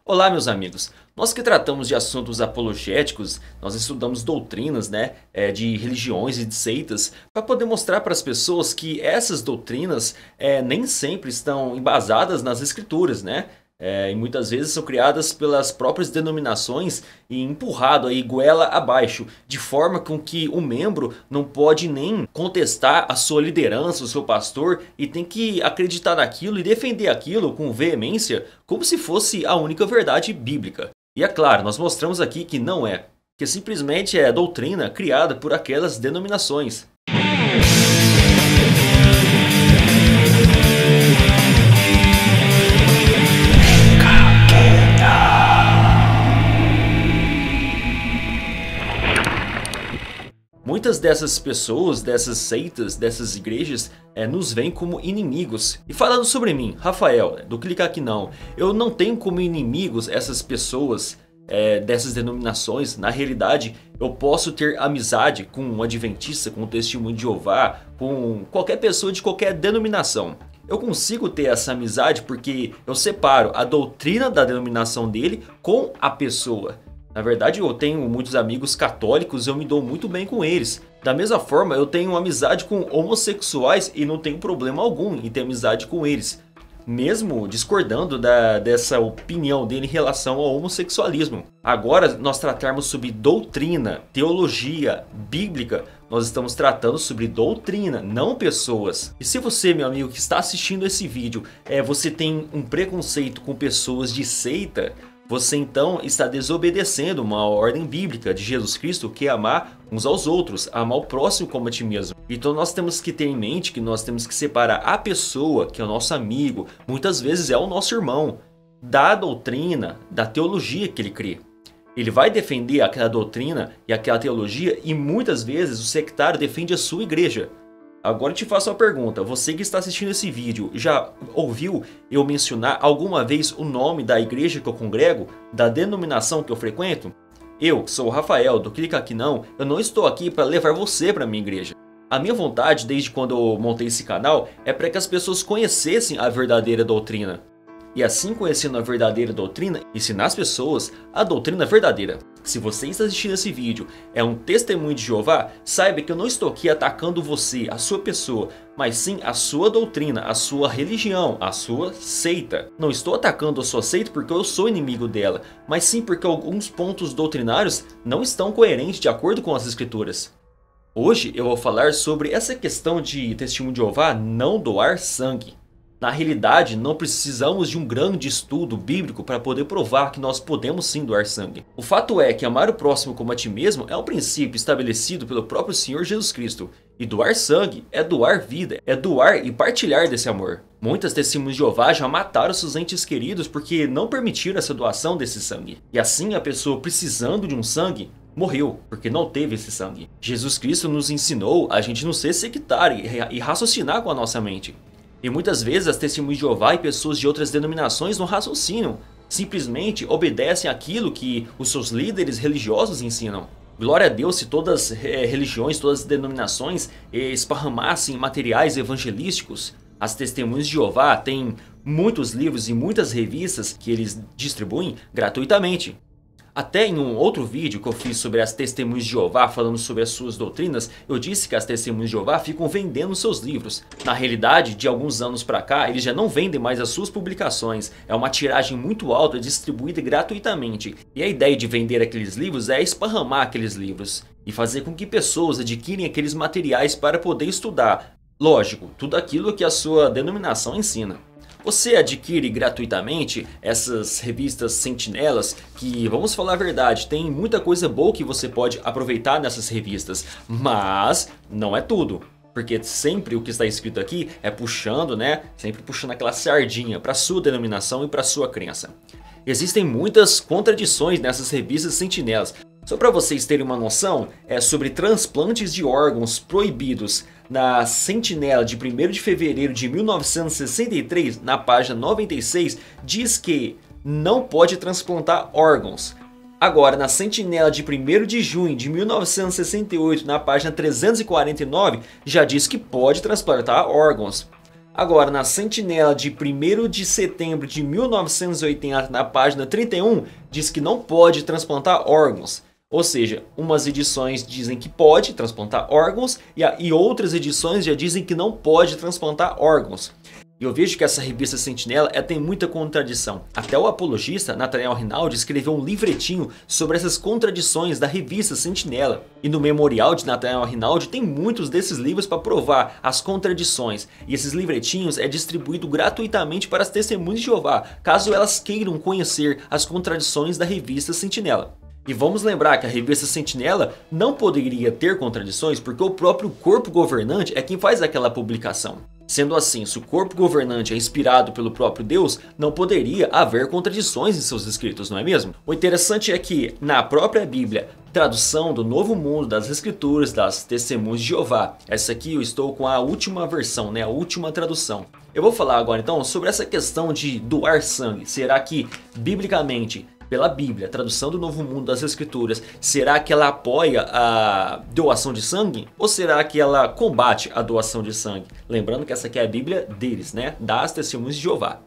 Olá, meus amigos. Nós que tratamos de assuntos apologéticos, nós estudamos doutrinas, de religiões e de seitas, para poder mostrar para as pessoas que essas doutrinas nem sempre estão embasadas nas escrituras, e muitas vezes são criadas pelas próprias denominações e empurrado aí goela abaixo, de forma com que o membro não pode nem contestar a sua liderança, o seu pastor, e tem que acreditar naquilo e defender aquilo com veemência, como se fosse a única verdade bíblica. E é claro, nós mostramos aqui que não é, que simplesmente é doutrina criada por aquelas denominações. Muitas dessas pessoas, dessas seitas, dessas igrejas nos veem como inimigos. E falando sobre mim, Rafael, do Clica Aqui Não, eu não tenho como inimigos essas pessoas dessas denominações. Na realidade, eu posso ter amizade com um adventista, com um testemunho de Jeová, com qualquer pessoa de qualquer denominação. Eu consigo ter essa amizade porque eu separo a doutrina da denominação dele com a pessoa. Na verdade, eu tenho muitos amigos católicos e eu me dou muito bem com eles. Da mesma forma, eu tenho amizade com homossexuais e não tenho problema algum em ter amizade com eles, mesmo discordando dessa opinião dele em relação ao homossexualismo. Agora, nós tratarmos sobre doutrina, teologia bíblica, nós estamos tratando sobre doutrina, não pessoas. E se você, meu amigo, que está assistindo esse vídeo, você tem um preconceito com pessoas de seita, você então está desobedecendo uma ordem bíblica de Jesus Cristo, que é amar uns aos outros, amar o próximo como a ti mesmo. Então nós temos que ter em mente que nós temos que separar a pessoa, que é o nosso amigo, muitas vezes é o nosso irmão, da doutrina, da teologia que ele crê. Ele vai defender aquela doutrina e aquela teologia e muitas vezes o sectário defende a sua igreja. Agora eu te faço uma pergunta, você que está assistindo esse vídeo, já ouviu eu mencionar alguma vez o nome da igreja que eu congrego, da denominação que eu frequento? Eu, que sou o Rafael, do Clica Aqui Não, eu não estou aqui para levar você para a minha igreja. A minha vontade, desde quando eu montei esse canal, é para que as pessoas conhecessem a verdadeira doutrina. E assim, conhecendo a verdadeira doutrina, ensinar as pessoas a doutrina verdadeira. Se você está assistindo esse vídeo, é um testemunho de Jeová, saiba que eu não estou aqui atacando você, a sua pessoa, mas sim a sua doutrina, a sua religião, a sua seita. Não estou atacando a sua seita porque eu sou inimigo dela, mas sim porque alguns pontos doutrinários não estão coerentes de acordo com as escrituras. Hoje eu vou falar sobre essa questão de testemunho de Jeová não doar sangue. Na realidade, não precisamos de um grande estudo bíblico para poder provar que nós podemos sim doar sangue. O fato é que amar o próximo como a ti mesmo é um princípio estabelecido pelo próprio Senhor Jesus Cristo. E doar sangue é doar vida, é doar e partilhar desse amor. Muitas testemunhas de Jeová já mataram seus entes queridos porque não permitiram essa doação desse sangue. E assim a pessoa precisando de um sangue morreu, porque não teve esse sangue. Jesus Cristo nos ensinou a gente não ser sectário e raciocinar com a nossa mente. E muitas vezes as testemunhas de Jeová e pessoas de outras denominações não raciocinam, simplesmente obedecem aquilo que os seus líderes religiosos ensinam. Glória a Deus se todas as religiões, todas as denominações esparramassem materiais evangelísticos. As testemunhas de Jeová têm muitos livros e muitas revistas que eles distribuem gratuitamente. Até em um outro vídeo que eu fiz sobre as testemunhas de Jeová, falando sobre as suas doutrinas, eu disse que as testemunhas de Jeová ficam vendendo seus livros. Na realidade, de alguns anos pra cá, eles já não vendem mais as suas publicações. É uma tiragem muito alta, distribuída gratuitamente. E a ideia de vender aqueles livros é esparramar aqueles livros e fazer com que pessoas adquirem aqueles materiais para poder estudar. Lógico, tudo aquilo que a sua denominação ensina. Você adquire gratuitamente essas revistas sentinelas que, vamos falar a verdade, tem muita coisa boa que você pode aproveitar nessas revistas, mas não é tudo. Porque sempre o que está escrito aqui é puxando, sempre puxando aquela sardinha para a sua denominação e para a sua crença. Existem muitas contradições nessas revistas sentinelas. Só para vocês terem uma noção, é sobre transplantes de órgãos proibidos. Na Sentinela de 1º de fevereiro de 1963, na página 96, diz que não pode transplantar órgãos. Agora, na Sentinela de 1º de junho de 1968, na página 349, já diz que pode transplantar órgãos. Agora, na Sentinela de 1º de setembro de 1980, na página 31, diz que não pode transplantar órgãos. Ou seja, umas edições dizem que pode transplantar órgãos e outras edições já dizem que não pode transplantar órgãos. E eu vejo que essa revista Sentinela tem muita contradição. Até o apologista Nathaniel Rinaldi escreveu um livretinho sobre essas contradições da revista Sentinela. E no memorial de Nathaniel Rinaldi tem muitos desses livros para provar as contradições. E esses livretinhos é distribuído gratuitamente para as testemunhas de Jeová, caso elas queiram conhecer as contradições da revista Sentinela. E vamos lembrar que a revista Sentinela não poderia ter contradições porque o próprio corpo governante é quem faz aquela publicação. Sendo assim, se o corpo governante é inspirado pelo próprio Deus, não poderia haver contradições em seus escritos, não é mesmo? O interessante é que, na própria Bíblia, tradução do Novo Mundo das Escrituras das Testemunhas de Jeová, essa aqui eu estou com a última versão, a última tradução. Eu vou falar agora então sobre essa questão de doar sangue. Será que, biblicamente, pela Bíblia, tradução do Novo Mundo das Escrituras, será que ela apoia a doação de sangue? Ou será que ela combate a doação de sangue? Lembrando que essa aqui é a Bíblia deles, das Testemunhas de Jeová.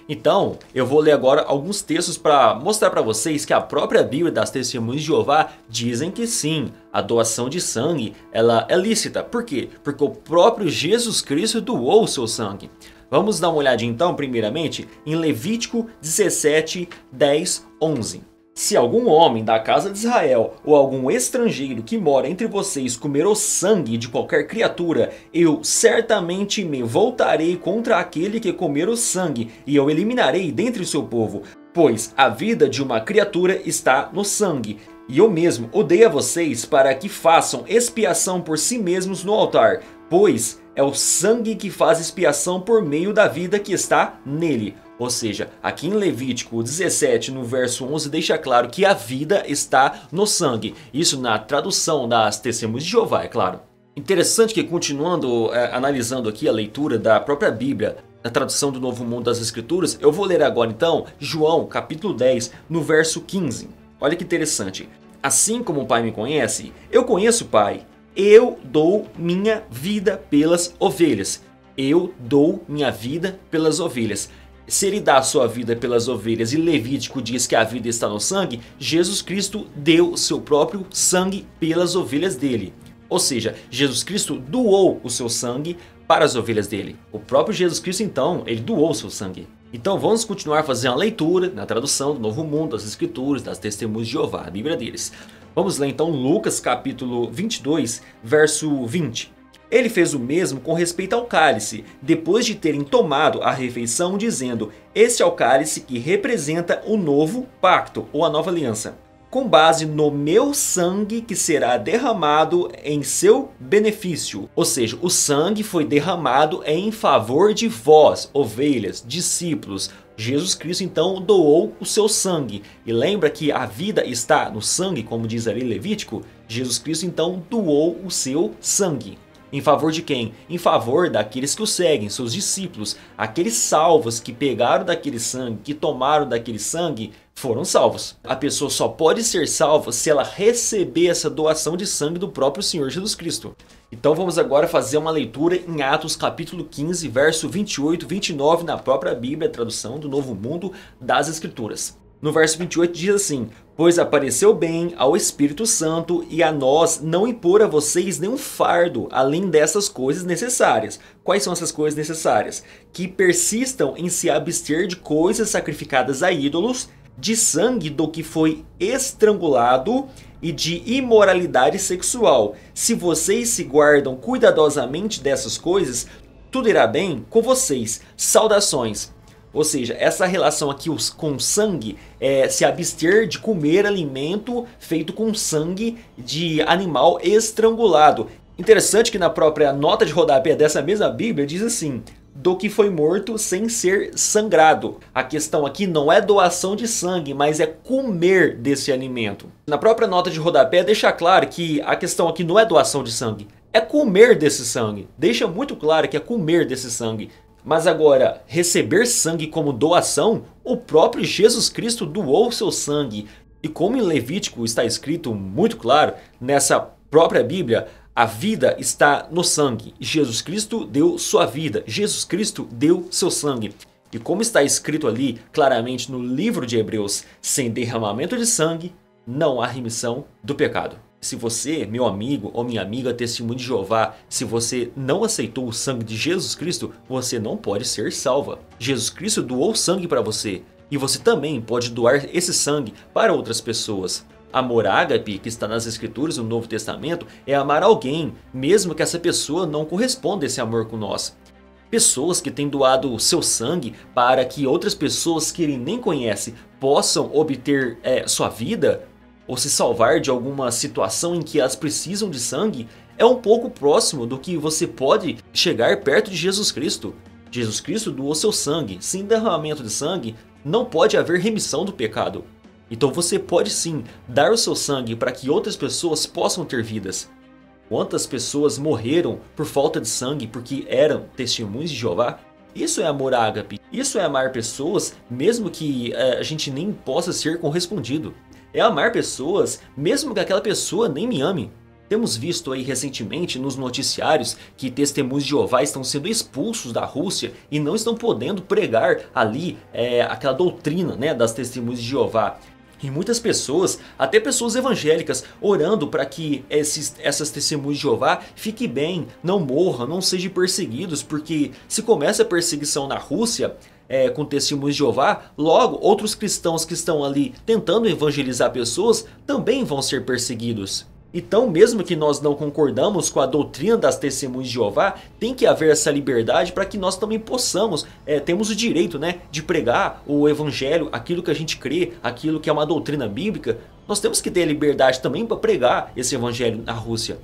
Então, eu vou ler agora alguns textos para mostrar para vocês que a própria Bíblia das Testemunhas de Jeová dizem que sim, a doação de sangue ela é lícita. Por quê? Porque o próprio Jesus Cristo doou o seu sangue. Vamos dar uma olhadinha então, primeiramente, em Levítico 17, 10, 11. Se algum homem da casa de Israel ou algum estrangeiro que mora entre vocês comer o sangue de qualquer criatura, eu certamente me voltarei contra aquele que comer o sangue e eu eliminarei dentre o seu povo, pois a vida de uma criatura está no sangue. E eu mesmo odeio a vocês para que façam expiação por si mesmos no altar, pois é o sangue que faz expiação por meio da vida que está nele. Ou seja, aqui em Levítico 17, no verso 11, deixa claro que a vida está no sangue. Isso na tradução das Testemunhas de Jeová, é claro. Interessante que, continuando analisando aqui a leitura da própria Bíblia, na tradução do Novo Mundo das Escrituras, eu vou ler agora então João capítulo 10, no verso 15. Olha que interessante. Assim como o Pai me conhece, eu conheço o Pai. Eu dou minha vida pelas ovelhas. Eu dou minha vida pelas ovelhas. Se ele dá a sua vida pelas ovelhas e Levítico diz que a vida está no sangue, Jesus Cristo deu o seu próprio sangue pelas ovelhas dele. Ou seja, Jesus Cristo doou o seu sangue para as ovelhas dele. O próprio Jesus Cristo então, ele doou o seu sangue. Então vamos continuar fazendo a leitura na tradução do Novo Mundo, das Escrituras, das Testemunhas de Jeová, a Bíblia deles. Vamos ler então Lucas capítulo 22, verso 20. Ele fez o mesmo com respeito ao cálice, depois de terem tomado a refeição, dizendo: este é o cálice que representa o novo pacto, ou a nova aliança, com base no meu sangue que será derramado em seu benefício. Ou seja, o sangue foi derramado em favor de vós, ovelhas, discípulos. Jesus Cristo então doou o seu sangue. E lembra que a vida está no sangue, como diz ali Levítico? Jesus Cristo então doou o seu sangue. Em favor de quem? Em favor daqueles que o seguem, seus discípulos. Aqueles salvos que pegaram daquele sangue, que tomaram daquele sangue, foram salvos. A pessoa só pode ser salva se ela receber essa doação de sangue do próprio Senhor Jesus Cristo. Então vamos agora fazer uma leitura em Atos capítulo 15, verso 28 e 29 na própria Bíblia, tradução do Novo Mundo das Escrituras. No verso 28 diz assim: pois apareceu bem ao Espírito Santo e a nós não impor a vocês nenhum fardo além dessas coisas necessárias. Quais são essas coisas necessárias? Que persistam em se abster de coisas sacrificadas a ídolos, de sangue do que foi estrangulado e de imoralidade sexual. Se vocês se guardam cuidadosamente dessas coisas, tudo irá bem com vocês. Saudações. Ou seja, essa relação aqui com sangue é se abster de comer alimento feito com sangue de animal estrangulado. Interessante que na própria nota de rodapé dessa mesma Bíblia diz assim: do que foi morto sem ser sangrado. A questão aqui não é doação de sangue, mas é comer desse alimento. Na própria nota de rodapé deixa claro que a questão aqui não é doação de sangue, é comer desse sangue. Deixa muito claro que é comer desse sangue. Mas agora, receber sangue como doação, o próprio Jesus Cristo doou seu sangue. E como em Levítico está escrito muito claro, nessa própria Bíblia, A vida está no sangue. Jesus Cristo deu sua vida. Jesus Cristo deu seu sangue. E como está escrito ali claramente no livro de Hebreus, sem derramamento de sangue, não há remissão do pecado. Se você, meu amigo ou minha amiga, testemunho de Jeová, se você não aceitou o sangue de Jesus Cristo, você não pode ser salva. Jesus Cristo doou sangue para você. E você também pode doar esse sangue para outras pessoas. Amor ágape, que está nas escrituras do Novo Testamento, é amar alguém, mesmo que essa pessoa não corresponda a esse amor com nós. Pessoas que têm doado o seu sangue para que outras pessoas que ele nem conhece possam obter sua vida ou se salvar de alguma situação em que elas precisam de sangue, é um pouco próximo do que você pode chegar perto de Jesus Cristo. Jesus Cristo doou seu sangue. Sem derramamento de sangue, não pode haver remissão do pecado. Então você pode sim dar o seu sangue para que outras pessoas possam ter vidas. Quantas pessoas morreram por falta de sangue porque eram testemunhos de Jeová? Isso é amor ágape. Isso é amar pessoas mesmo que a gente nem possa ser correspondido. É amar pessoas mesmo que aquela pessoa nem me ame. Temos visto aí recentemente nos noticiários que testemunhos de Jeová estão sendo expulsos da Rússia e não estão podendo pregar ali aquela doutrina, né, das testemunhas de Jeová. E muitas pessoas, até pessoas evangélicas, orando para que essas testemunhas de Jeová fiquem bem, não morram, não sejam perseguidos, porque se começa a perseguição na Rússia com testemunhos de Jeová, logo outros cristãos que estão ali tentando evangelizar pessoas também vão ser perseguidos. Então, mesmo que nós não concordamos com a doutrina das testemunhas de Jeová, tem que haver essa liberdade para que nós também possamos, temos o direito, né, de pregar o evangelho, aquilo que a gente crê, aquilo que é uma doutrina bíblica. Nós temos que ter a liberdade também para pregar esse evangelho na Rússia.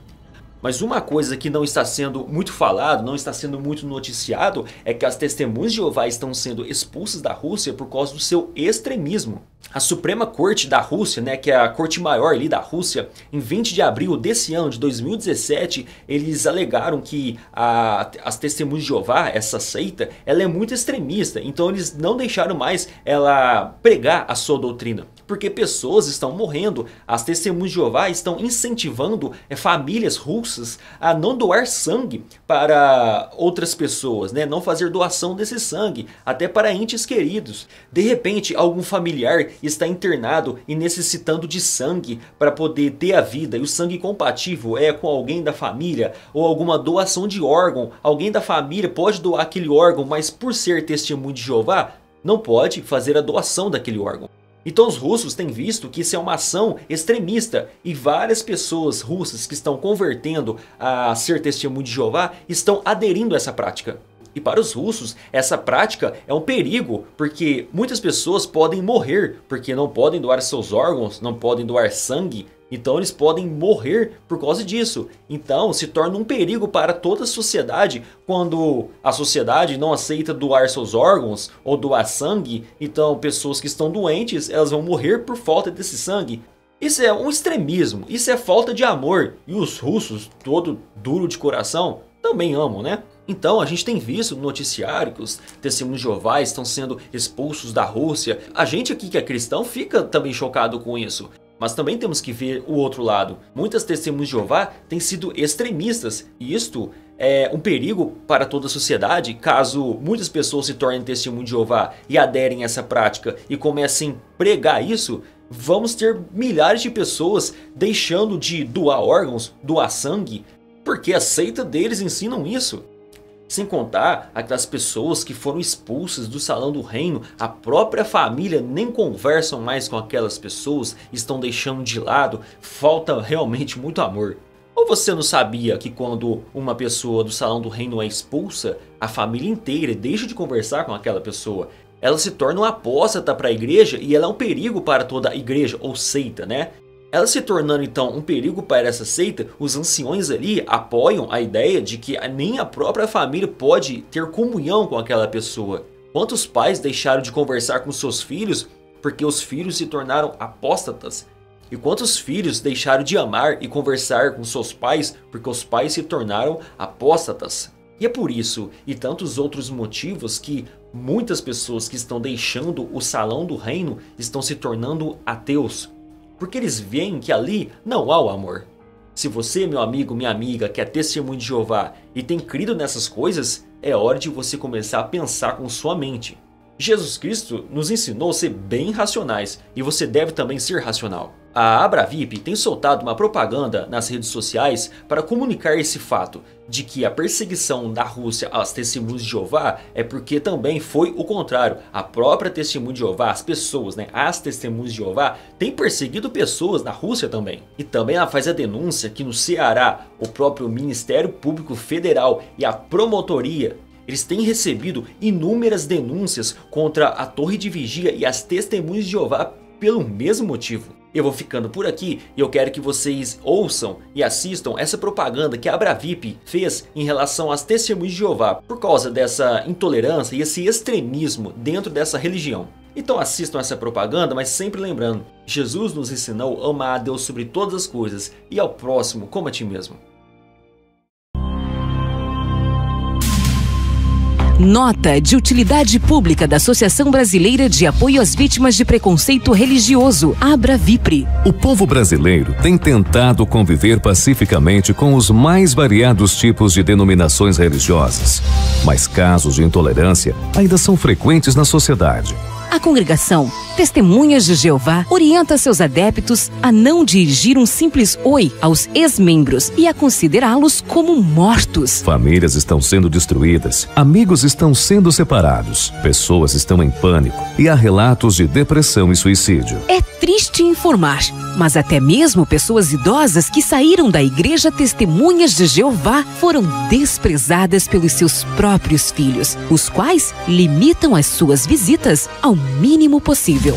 Mas uma coisa que não está sendo muito falado, não está sendo muito noticiado, é que as testemunhas de Jeová estão sendo expulsas da Rússia por causa do seu extremismo. A Suprema Corte da Rússia, né, que é a corte maior ali da Rússia, em 20 de abril desse ano de 2017, eles alegaram que as testemunhas de Jeová, essa seita, ela é muito extremista. Então eles não deixaram mais ela pregar a sua doutrina. Porque pessoas estão morrendo, as testemunhas de Jeová estão incentivando famílias russas a não doar sangue para outras pessoas, né? Não fazer doação desse sangue, até para entes queridos. De repente, algum familiar está internado e necessitando de sangue para poder ter a vida, e o sangue compatível é com alguém da família, ou alguma doação de órgão, alguém da família pode doar aquele órgão, mas por ser testemunho de Jeová, não pode fazer a doação daquele órgão. Então os russos têm visto que isso é uma ação extremista e várias pessoas russas que estão convertendo a ser testemunho de Jeová estão aderindo a essa prática. E para os russos, essa prática é um perigo, porque muitas pessoas podem morrer, porque não podem doar seus órgãos, não podem doar sangue, então eles podem morrer por causa disso. Então se torna um perigo para toda a sociedade quando a sociedade não aceita doar seus órgãos ou doar sangue. Então pessoas que estão doentes, elas vão morrer por falta desse sangue. Isso é um extremismo, isso é falta de amor. E os russos, todo duro de coração, também amam, né? Então a gente tem visto no noticiário que os testemunhos de Jeová estão sendo expulsos da Rússia. A gente aqui que é cristão fica também chocado com isso. Mas também temos que ver o outro lado. Muitas testemunhas de Jeová têm sido extremistas. E isto é um perigo para toda a sociedade. Caso muitas pessoas se tornem testemunhas de Jeová e aderem a essa prática e comecem a pregar isso, vamos ter milhares de pessoas deixando de doar órgãos, doar sangue, porque a seita deles ensinam isso. Sem contar aquelas pessoas que foram expulsas do salão do reino, a própria família nem conversam mais com aquelas pessoas, estão deixando de lado, falta realmente muito amor. Ou você não sabia que quando uma pessoa do salão do reino é expulsa, a família inteira deixa de conversar com aquela pessoa? Ela se torna uma apóstata para a igreja e ela é um perigo para toda a igreja ou seita, né? Ela se tornando então um perigo para essa seita, os anciões ali apoiam a ideia de que nem a própria família pode ter comunhão com aquela pessoa. Quantos pais deixaram de conversar com seus filhos porque os filhos se tornaram apóstatas? E quantos filhos deixaram de amar e conversar com seus pais porque os pais se tornaram apóstatas? E é por isso e tantos outros motivos que muitas pessoas que estão deixando o salão do reino estão se tornando ateus. Porque eles veem que ali não há o amor. Se você, meu amigo, minha amiga, que é testemunho de Jeová e tem crido nessas coisas, é hora de você começar a pensar com sua mente. Jesus Cristo nos ensinou a ser bem racionais e você deve também ser racional. A Abravip tem soltado uma propaganda nas redes sociais para comunicar esse fato de que a perseguição da Rússia aos testemunhos de Jeová é porque também foi o contrário. A própria testemunha de Jeová, as pessoas, as testemunhas de Jeová, têm perseguido pessoas na Rússia também. E também ela faz a denúncia que no Ceará, o próprio Ministério Público Federal e a Promotoria, eles têm recebido inúmeras denúncias contra a Torre de Vigia e as testemunhas de Jeová pelo mesmo motivo. Eu vou ficando por aqui e eu quero que vocês ouçam e assistam essa propaganda que a Abravip fez em relação às testemunhas de Jeová por causa dessa intolerância e esse extremismo dentro dessa religião. Então assistam essa propaganda, mas sempre lembrando, Jesus nos ensinou a amar a Deus sobre todas as coisas e ao próximo como a ti mesmo. Nota de utilidade pública da Associação Brasileira de Apoio às Vítimas de Preconceito Religioso, Abravipre. O povo brasileiro tem tentado conviver pacificamente com os mais variados tipos de denominações religiosas, mas casos de intolerância ainda são frequentes na sociedade. A congregação Testemunhas de Jeová orienta seus adeptos a não dirigir um simples oi aos ex-membros e a considerá-los como mortos. Famílias estão sendo destruídas, amigos estão sendo separados, pessoas estão em pânico e há relatos de depressão e suicídio. É triste informar, mas até mesmo pessoas idosas que saíram da Igreja Testemunhas de Jeová foram desprezadas pelos seus próprios filhos, os quais limitam as suas visitas ao mínimo possível.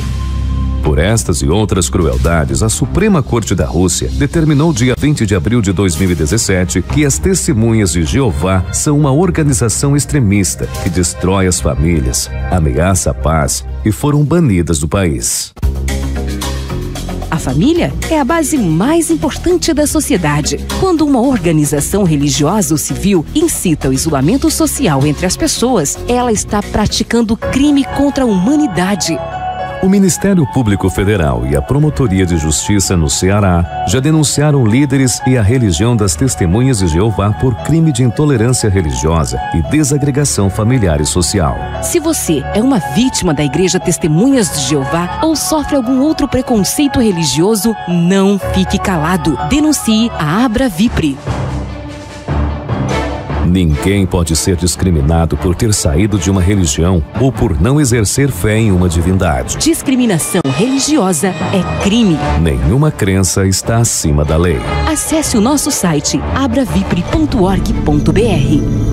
Por estas e outras crueldades, a Suprema Corte da Rússia determinou dia 20 de abril de 2017 que as Testemunhas de Jeová são uma organização extremista que destrói as famílias, ameaça a paz e foram banidas do país. A família é a base mais importante da sociedade. Quando uma organização religiosa ou civil incita o isolamento social entre as pessoas, ela está praticando crime contra a humanidade. O Ministério Público Federal e a Promotoria de Justiça no Ceará já denunciaram líderes e a religião das Testemunhas de Jeová por crime de intolerância religiosa e desagregação familiar e social. Se você é uma vítima da Igreja Testemunhas de Jeová ou sofre algum outro preconceito religioso, não fique calado. Denuncie a Abravipre. Ninguém pode ser discriminado por ter saído de uma religião ou por não exercer fé em uma divindade. Discriminação religiosa é crime. Nenhuma crença está acima da lei. Acesse o nosso site abravipre.org.br.